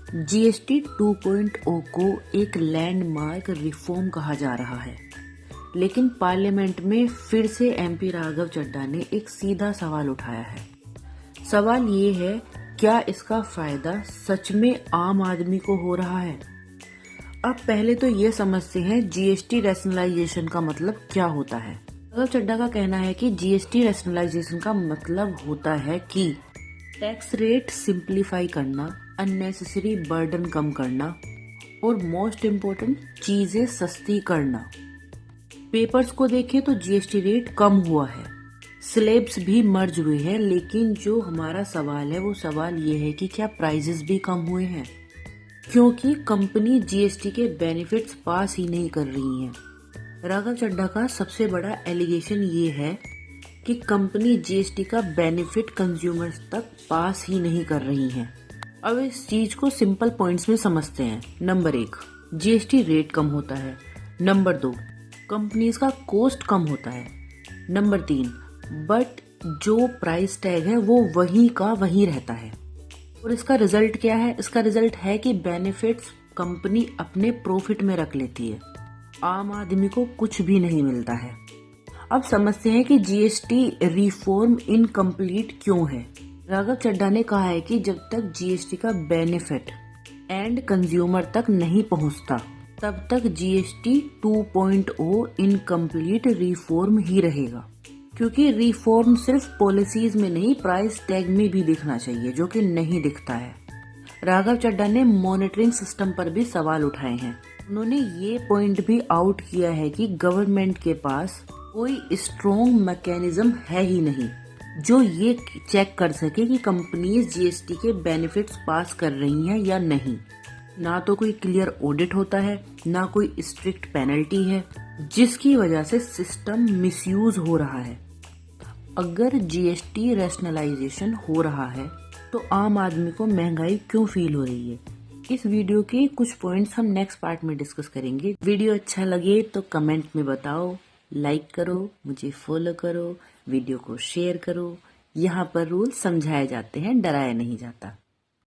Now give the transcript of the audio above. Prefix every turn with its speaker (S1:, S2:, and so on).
S1: GST 2.0 को एक landmark reform कहा जा रहा है, लेकिन पार्लियामेंट में फिर से एमपी राघव चड्ढा ने एक सीधा सवाल उठाया है। सवाल ये है, क्या इसका फायदा सच में आम आदमी को हो रहा है? अब पहले तो ये समझते हैं जीएसटी रैशनलाइजेशन का मतलब क्या होता है। राघव चड्ढा का कहना है कि जीएसटी रैशनलाइजेशन का मतलब होता है कि टैक्स रेट सिंप्लीफाई करना, अननेसेसरी बर्डन कम करना और मोस्ट इम्पोर्टेंट चीजें सस्ती करना। पेपर्स को देखें तो जीएसटी रेट कम हुआ है, स्लैब्स भी मर्ज हुए हैं, लेकिन जो हमारा सवाल है वो सवाल ये है कि क्या प्राइजेस भी कम हुए हैं? क्योंकि कंपनी जीएसटी के बेनिफिट्स पास ही नहीं कर रही हैं। राघव चड्ढा का सबसे बड़ा एलिगेशन ये है कि कंपनी जीएसटी का बेनिफिट कंज्यूमर्स तक पास ही नहीं कर रही हैं। अब इस चीज को सिंपल पॉइंट्स में समझते हैं। नंबर 1, जीएसटी रेट कम होता है। नंबर 2, कंपनीज का कॉस्ट कम होता है। नंबर 3, बट जो प्राइस टैग है वो वही का वही रहता है। और इसका रिजल्ट क्या है? इसका रिजल्ट है कि बेनिफिट्स कंपनी अपने प्रॉफिट में रख लेती है, आम आदमी को कुछ भी नहीं मिलता है। अब समझते हैं कि जीएसटी रिफॉर्म इनकम्प्लीट क्यों है। राघव चड्ढा ने कहा है कि जब तक जीएसटी का बेनिफिट एंड कंज्यूमर तक नहीं पहुंचता, तब तक जीएसटी 2.0 इनकम्प्लीट रिफॉर्म ही रहेगा। क्योंकि रिफॉर्म सिर्फ पॉलिसीज में नहीं, प्राइस टैग में भी दिखना चाहिए, जो कि नहीं दिखता है। राघव चड्ढा ने मॉनिटरिंग सिस्टम पर भी सवाल उठाए हैं। उन्होंने ये पॉइंट भी आउट किया है कि गवर्नमेंट के पास कोई स्ट्रॉन्ग मैकेनिज्म है ही नहीं जो ये चेक कर सके कि कंपनीज जीएसटी के बेनिफिट्स पास कर रही हैं या नहीं। ना तो कोई क्लियर ऑडिट होता है, ना कोई स्ट्रिक्ट पेनल्टी है, जिसकी वजह से सिस्टम मिसयूज हो रहा है। अगर जीएसटी रैशनलाइजेशन हो रहा है तो आम आदमी को महंगाई क्यों फील हो रही है? इस वीडियो के कुछ पॉइंट्स हम नेक्स्ट पार्ट में डिस्कस करेंगे। वीडियो अच्छा लगे तो कमेंट में बताओ, लाइक करो, मुझे फॉलो करो, वीडियो को शेयर करो। यहाँ पर रूल समझाए जाते हैं, डराया नहीं जाता।